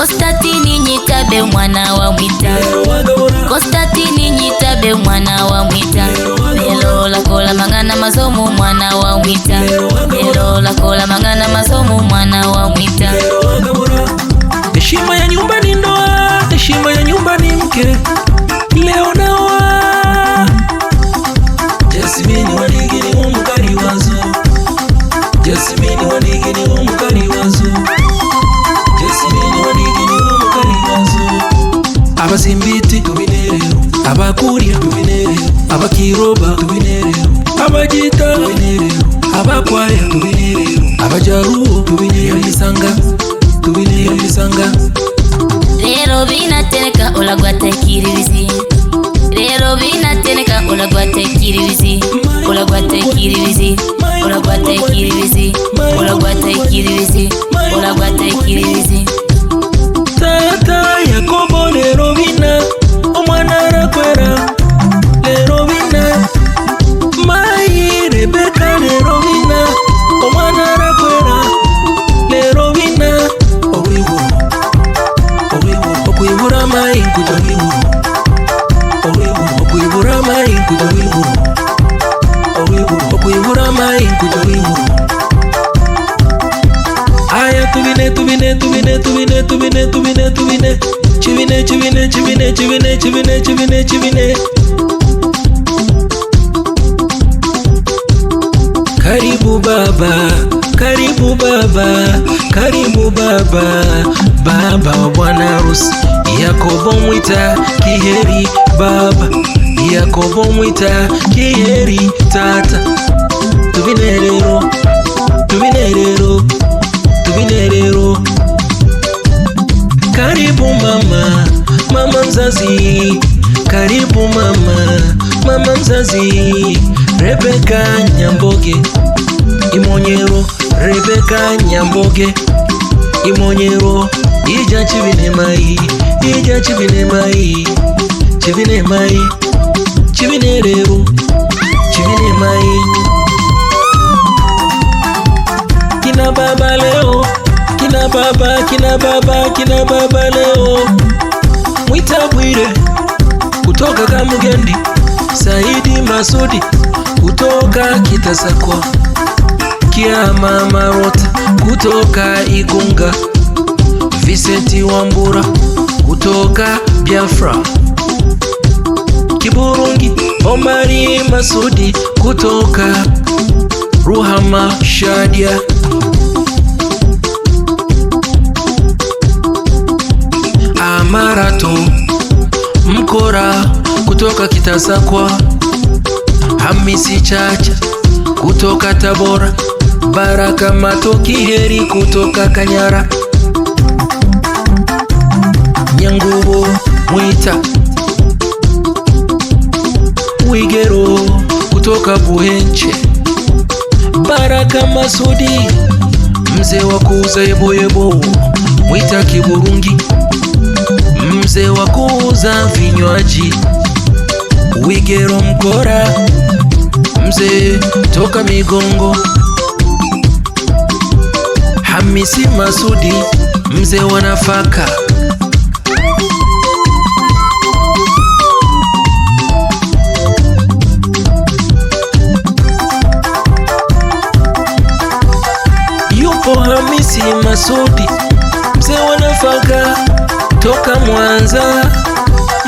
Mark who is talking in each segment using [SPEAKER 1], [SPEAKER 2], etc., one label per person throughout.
[SPEAKER 1] Konstantini Nyitabe mwana wa Mwita, Konstantini Nyitabe mwana wa Mwita, lelo lakola mangana masomo mwana wa Mwita, lelo lakola mangana masomo mwana wa Mwita.
[SPEAKER 2] Heshima ya nyumba ni ndoa, heshima ya nyumba ni mke. Leo naoa Jasmine Wanigini umukari wazo, Jasmine Wanigini umukari wazo, Jasmine Wanigini umukari wazo. Abasimbiti tubinerero, abakurya tubinerero, abakiroba tubinerero, abajita tubinerero, abakwaya tubinerero, abajaruo tubinerero, misanga tubinerero, misanga.
[SPEAKER 1] Rero binateneka ulagwate kiribisi, rero binateneka ulagwate kiribisi, ulagwate kiribisi, ulagwate kiribisi, ulagwate kiribisi, ulagwate kiribisi.
[SPEAKER 2] Tata Yakobo lero bina omwana arakwera, lero bina Mai Rebeka lero bina omwana arakwera, lero bina owiwo okwibura mai kuja wiwo, owiwo okwibura mai kuja wiwo, owiwo okwibura mai kuja wiwo. Aya tubine tubine tubine tubine tubine tubine tubine chibine chibine chibine chibine chibine chibine chibine. Karibu baba, karibu baba, karibu baba, baba wa bwana harusi. Yakobo Mwita kiheri baba, Yakobo Mwita kiheri tata. Tubinerero, tubinerero, tubinerero. Karibu mama, mama mzazi, karibu mama, mama mzazi. Rebeka Nyamboge Imonyero, Rebeka Nyamboge Imonyero. Ija chibine mai, ija chibine mai, chibine mai, chibine rero, chibine mai. Kina baba leo, kina baba, kina baba, kina baba leo. Mwita Bwire kutoka Kamugendi, Saidi Masudi kutoka Kitasakwa, Kiama Marota kutoka Igunga, Vicenti Wambura kutoka Biafra, Kiburungi Omari Masudi kutoka Ruhama Shadia, Amarato Mkora kutoka Kitasakwa, Hamisi Chacha kutoka Tabora, Baraka Matoki Heri kutoka Kanyara, Nyangubo Mwita Wigero kutoka Buhenche, Baraka Masudi mzee wa kuuza yebo yebo Mwita Kiburungi, mzee wa kuuza vinywaji Wigero Mkora mzee toka Migongo, Hamisi Masudi mzee wa nafaka. Yupo Hamisi Masudi mzee wa nafaka toka Mwanza,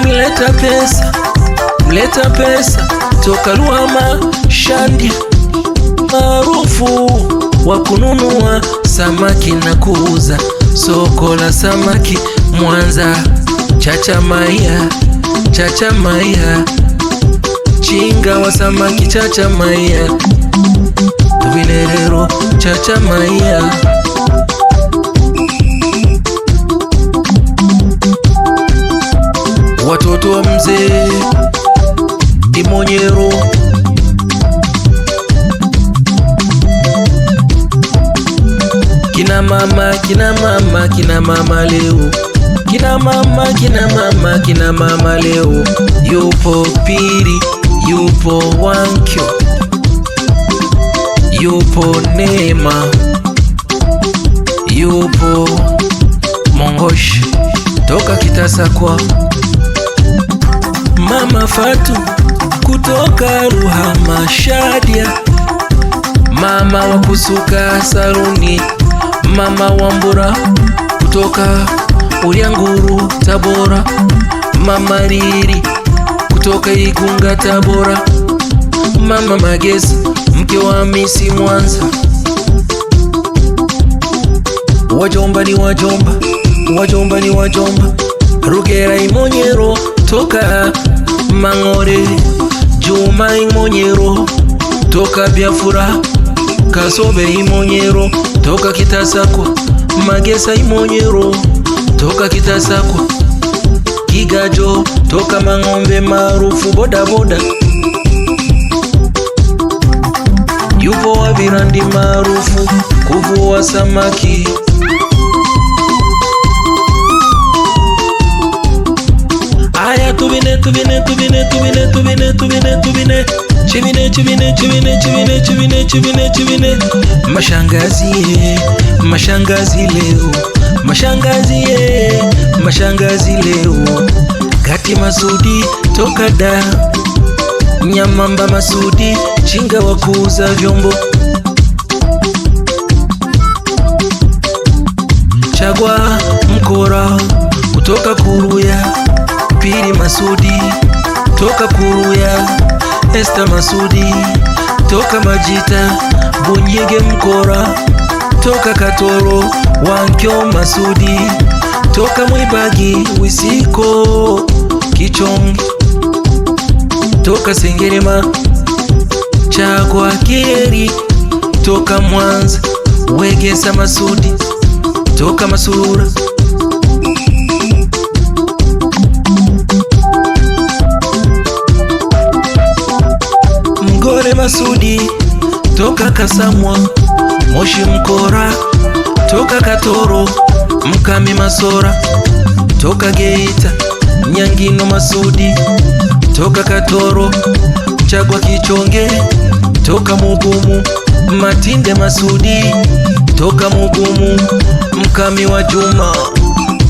[SPEAKER 2] mleta pesa, mleta pesa toka Ruhama Shandi, maarufu wa kununua samaki na kuuza, soko la samaki Mwanza. Chacha Maia, Chacha Maia, chinga wa samaki Chacha Maia, tubinerero Chacha Maia. Watoto wa mzee Imonyero, kina mama, kina mama, kina mama leo, kina mama, kina mama, kina mama leo. Yupo Piri, yupo Wankyo, yupo Neema, yupo Mongo Wash toka Kitasakwa, Mama Fatu kutoka Ruhama Shadia, mama wa kusuka saluni, Mama Wambura kutoka Ulianguru Tabora, Mama Riri kutoka Igunga Tabora, Mama Magezi mke wa Misi Mwanza. Wajomba ni wajomba, wajomba ni wajomba. Rugera Imonyero toka Mangore, Juma Imonyero toka Biafura, Kasobe Imonyero toka Kitasakwa, Magesa Imonyero toka Kitasakwa, Kigajo toka Mangombe maarufu boda boda. Yupo wa Virandi maarufu kuvua samaki. Aya tubine tubine tubine tubine tubine tubine tubine chibine chibine chibine chibine chibine chibine chibine. Mashangazi ye, mashangazi leo, mashangazi ye, mashangazi leo. Kati Masudi toka da, Nyamamba Masudi chinga wa kuuza vyombo. Chagwa Mkora kutoka Kuruya, Pili Masudi toka Kuruya, Esther Masudi toka Majita, Bunyege Mkora toka Katoro, Wankyo Masudi toka Mwibagi, Wisiko Kichong toka Sengerema, Chagwa Kieri toka Mwanza, Wegesa Masudi toka Masurura. Mgore Masudi toka Kasamwa, Moshi Mkora toka Katoro, Mkami Masora toka Geita, Nyangino Masudi toka Katoro, Chagwa Kichonge toka Mugumu, Matinde Masudi toka Mugumu, Mkami wa Juma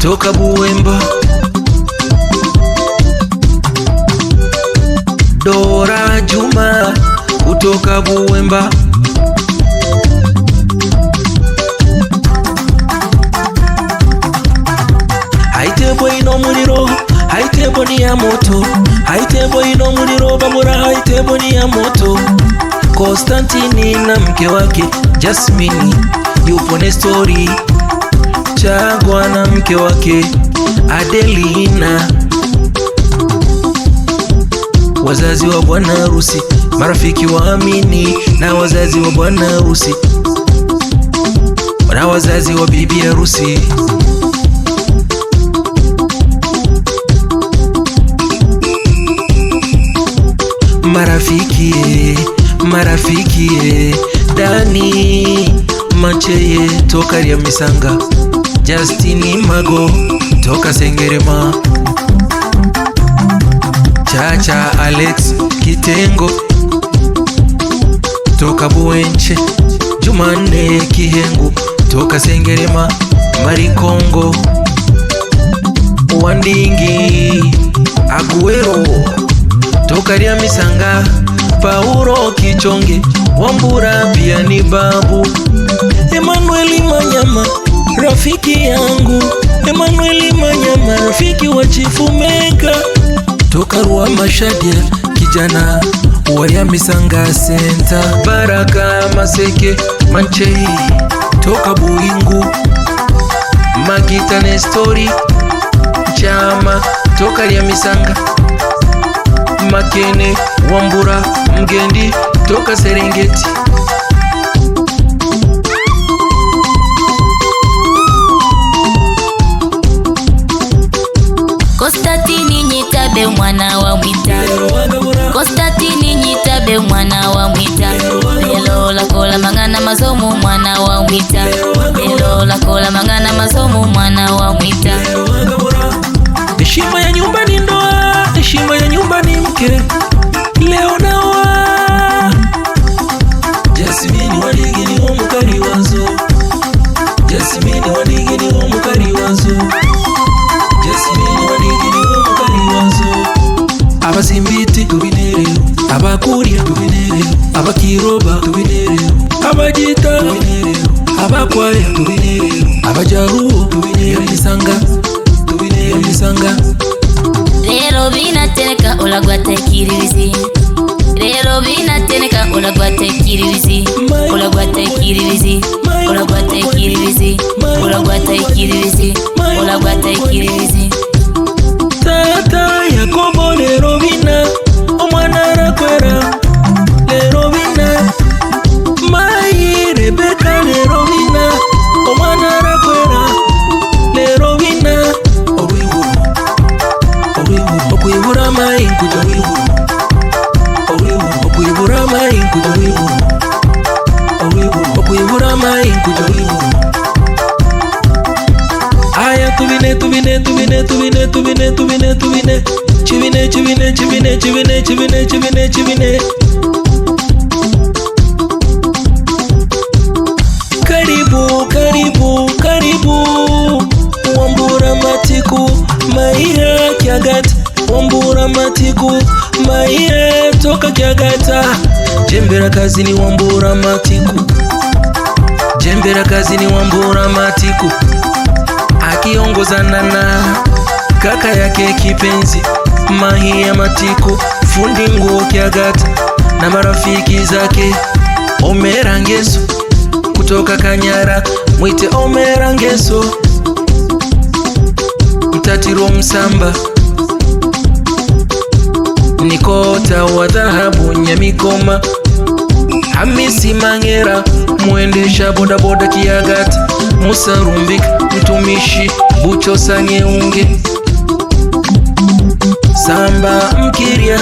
[SPEAKER 2] toka Buwemba, Dora Juma kutoka Buwemba. Haitebo ino muliro, haitebo ni ya moto, haitebo ino muliro Bambura, haitebo ni ya moto. Konstantini na mke wake Jasmine yupo Nestori, Chagwa na mke wake Adelina. Wazazi wa bwana harusi, marafiki waamini na wazazi wa bwana harusi na wazazi wa bibi harusi. Marafiki, marafiki, Dani Macheye toka Ryamisanga, Justini Mago toka Sengerema, Chacha Alex Kitengo toka Buenche, Jumane Kihengu toka Sengerema, Marikongo, Wandingi Aguero toka Ryamisanga, Paulo Kichonge, Wambura pia ni babu. Emmanuel Manyama rafiki yangu, Emmanuel Manyama rafiki wa Chifu Mega toka Ruhama Shadia, kijana wa Ryamisanga Center. Baraka Maseke Manchei toka Buingu, Magita Nestori Chama toka Ryamisanga, Makene Wambura Mgendi toka Serengeti.
[SPEAKER 1] Konstantini Nyitabe mwana wa Mwita, Konstantini Nyitabe mwana wa Mwita, Lelo la kola mangana masomo mwana wa Mwita, Lelo la kola mangana masomo mwana wa Mwita.
[SPEAKER 2] Heshima ya nyumba ni ndoa, heshima ya nyumba ni mke. Leo naoa Jasmine Wadigini wa mukari wazo, Jasmine Wadigini wa mukari wazo. muliroba abajita abakwaya abajaruo emisanga
[SPEAKER 1] lero binatereka olagwatekiririzi lero binatereka olagwatekiririzi olagwatekiririzi olagwatekiririzi olagwatekiririzi olagwatekiririzi
[SPEAKER 2] tata Yakobo lero bina omwana arakwera lero bina mai Rebeka lero bina omwana arakwera lero bina okwibura mai nkujo okwibura mai nkujo okwibura mai nkujo aya tubine chibine karibu Wambura matiku maiya Kyagata Wambura matiku maiya toka Kyagata jembera kazini Wambura matiku akiongozana na kaka yake kipenzi Mahia Matiku fundi nguo Kyagata na marafiki zake Omera Ngeso kutoka Kanyara mwite Omera Ngeso Mtatiro Msamba Nikota wa dhahabu Nyamikoma Hamisi Mangera muendesha bodaboda Kyagata Musa Rumbika mtumishi Buchosa Nyeunge Samba Mkiria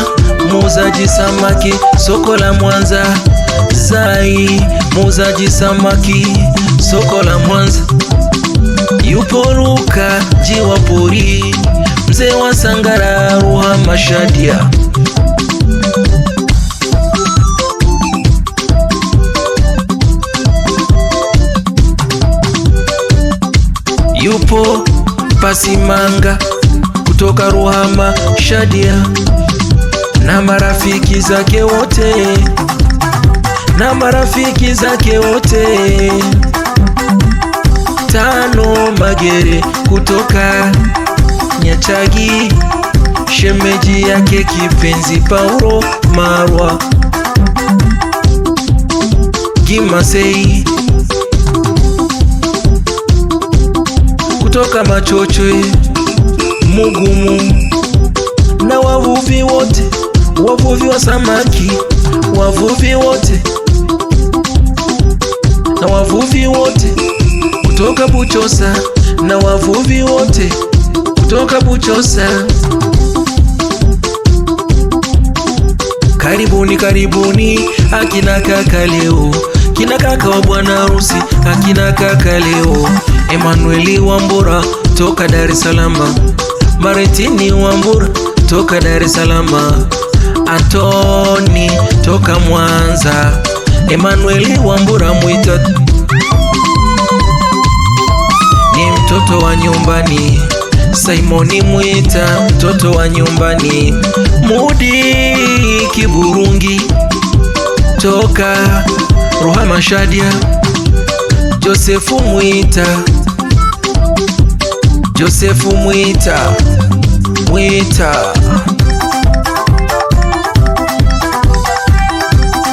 [SPEAKER 2] muuzaji samaki soko la Mwanza Zai muuzaji samaki soko la Mwanza yupo Luka jiwa pori mzee wa Sangara Ruhama Shadia yupo Pasimanga kutoka Ruhama Shadia na marafiki zake wote Tano Magere kutoka Nyachagi shemeji yake kipenzi Paulo Marwa Gimasei kutoka Machochwe Mugumu na wavuvi wa samaki wavuvi wote kutoka Buchosa na wavuvi wote kutoka Buchosa karibuni akina kaka leo kina kaka wa bwana harusi akina kaka leo Emmanueli Wambura toka Dar es Salaam Maretini Wambura toka Dar es Salaam Antoni toka Mwanza Emmanueli Wambura mwita ni mtoto wa nyumbani Simoni mwita mtoto wa nyumbani Mudi Kiburungi toka Ruhama Shadia Josefu mwita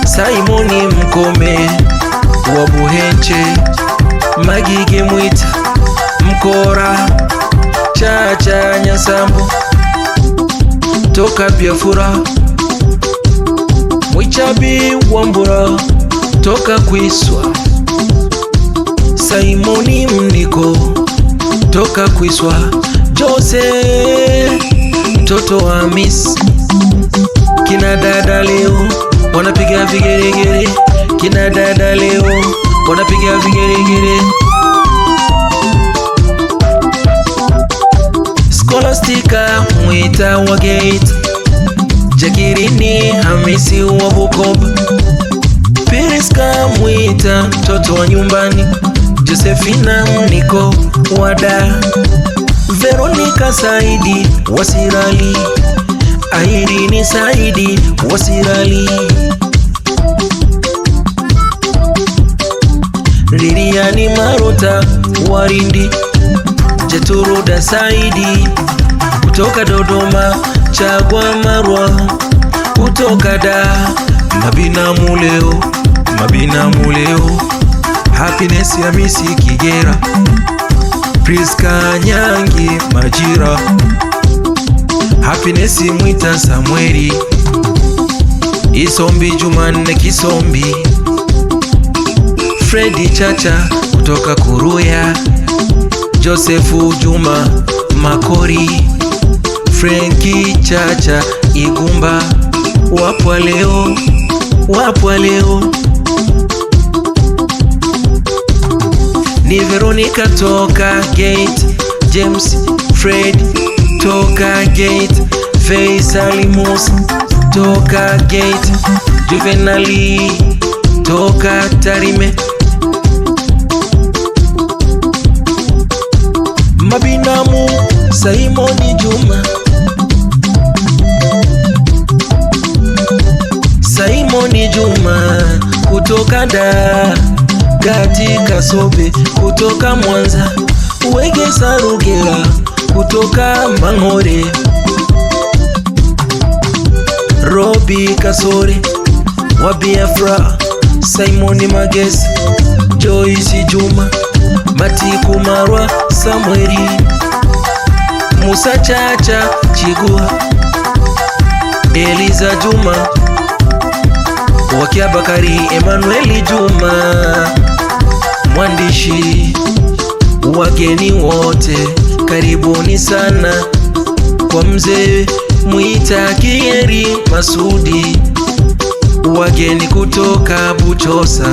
[SPEAKER 2] Simoni Mkome wa Buhenche Magige mwita Mkora Chacha Nyasambu toka Biafura Mwichabi Wambura toka Kwiswa Simoni Mniko toka Kwiswa Jose mtoto wa Miss kina dada leo wanapiga vigeregere kina dada leo wanapiga vigeregere Scholastica mwita wa Gate Jakirini Hamisi wa Bukoba Periska mwita mtoto wa nyumbani Josephina Mniko wada Veronica Saidi Wasirali Airini Saidi Wasirali Liliani Marota Warindi, Jaturuda Saidi kutoka Dodoma, Chagwa Marwa kutoka Dar, Mabinamu leo, Happiness ya Misi Kigera, Priska Nyangi Majira, Happiness Mwita Samueli, Isombi Jumanne Kisombi, Freddy Chacha kutoka Kuruya, Josefu Juma Makori, Frankie Chacha Igumba, wapwa leo. Ni Veronica toka Gate, James Fred toka Gate, Faisal Musa toka Gate, Juvenali toka Tarime, Mabinamu Simoni Juma, kutoka Dar, Gati Kasobe kutoka Mwanza, Wege Sarugera kutoka Mangore, Robi Kasore wa Biafra, Simoni Magesi, Joyce Juma, Matiku Marwa Samueli, Musa Chacha Chigua, Eliza Juma, Wakia Bakari Emmanuel Juma, mwandishi. Wageni wote karibuni sana kwa mzee Mwita Kieri Masudi, wageni kutoka Buchosa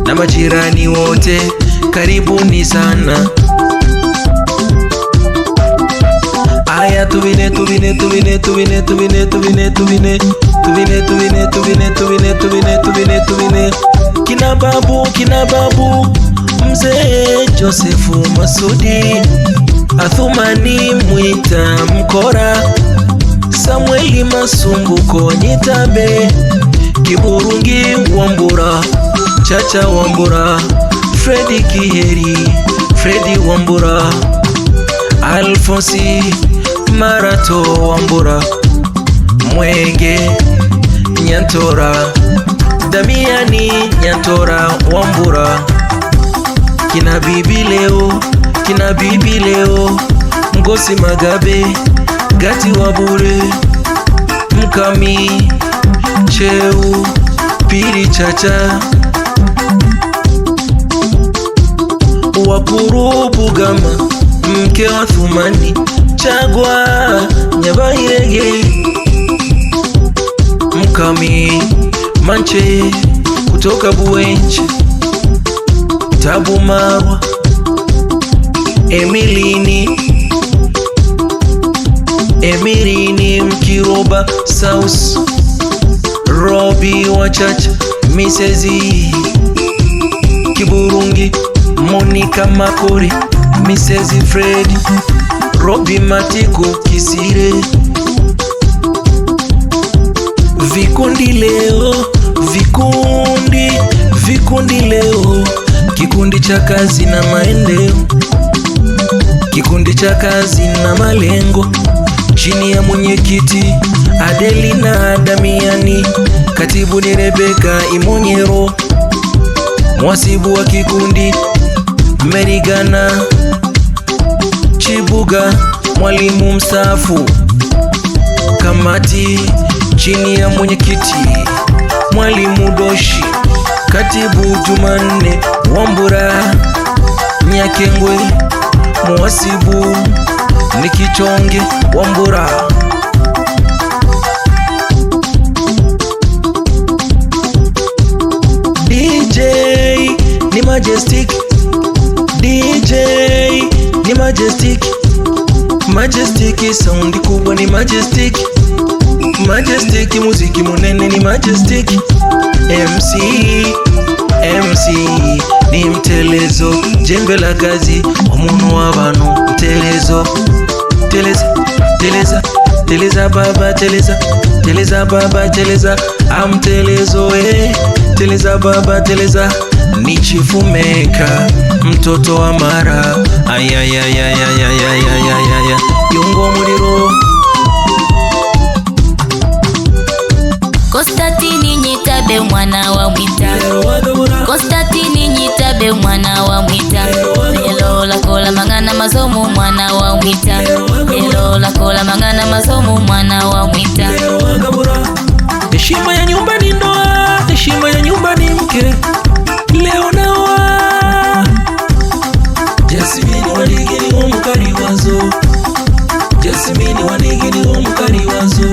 [SPEAKER 2] na majirani wote karibuni sana. Aya tubine kina babu mzee Josefu Masudi, Athumani Mwita Mkora, Samueli Masumbuko Nyitabe, Kiburungi Wambura, Chacha Wambura, Freddy Kiheri, Freddy Wambura, Alfonsi Marato Wambura, Mwenge Nyantora, Damiani Nyantora Wambura, kina bibi leo, Ngosi Magabe, Gati Wabure, Mkami Cheu, Piri Chacha, Wakuru Bugama, mke wa Thumani, Chagwa Nyabayege, Mkami Manche kutoka Buenche, Tabu Marwa, Emirini Mkiroba South, Robi Wachacha, Mrs. Kiburungi, Monica Makori, Mrs. Fred, Robi Matiku Kisire. Vikundi leo, kikundi cha kazi na maendeleo, kikundi cha kazi na malengo, chini ya mwenyekiti Adelina Damiani, katibu ni Rebeka Imonyero, mwasibu wa kikundi Merigana Chibuga, mwalimu mstaafu, kamati chini ya mwenyekiti Mwalimu Doshi, katibu Jumanne Wambura Nyakengwe, mwasibu Nikichonge Wambura. DJ ni Majestic, Majestic sound kubwa ni Majestic, muziki munene ni Majestic, MC ni Mtelezo, jembe la kazi omuntu w'abantu Mtelezo, teleza baba, teleza baba, teleza Amtelezo, teleza baba, teleza ni Chifu Meka, mtoto wa Mara. Ayayayayayayayayaya, yungo muliro.
[SPEAKER 1] Konstantini Nyitabe mwana wa Mwita, Konstantini Nyitabe mwana wa Mwita, lelo lakola mangana masomo mwana wa Mwita, lelo lakola mangana masomo mwana wa Mwita.
[SPEAKER 2] Heshima ya nyumba ni ndoa, heshima ya nyumba ni mke. Leo naoa Jasmine Wanigini omukali wazo, Jasmine Wanigini omukali wazo,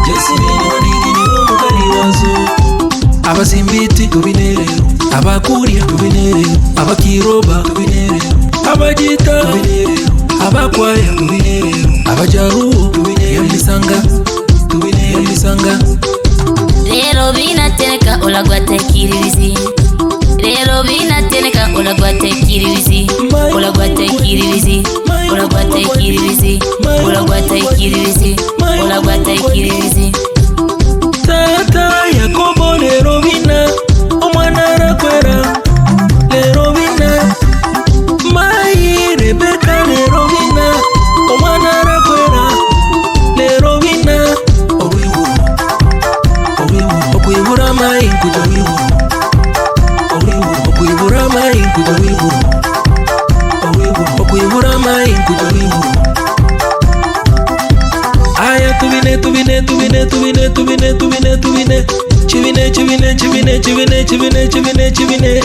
[SPEAKER 2] Jasmine Wanigini omukali wazo. Abazimbiti tubinerero, abakurya tubinerero, abakiroba tubinerero, abajita tubinerero, abakwaya tubinerero, abajaruo tubinerero, yamisanga tubinerero, yamisanga.
[SPEAKER 1] Lero binateneka olagwate kiririzi, lero binateneka olagwate kiririzi, olagwate kiririzi, olagwate kiririzi, olagwate kiririzi, olagwate kiririzi.
[SPEAKER 2] Tata Yakobo lero bina omwana arakwera, lero bina Mai Rebeka lero bina omwana arakwera, lero bina okwibura mai nkuja wiburu, okwibura mai nkuja wiburu, okwibura mai nkuja wiburu. Aya tubine tubine tubine tubine tubine tubine tubine, chibine chibine chibine chibine chibine chibine chibine.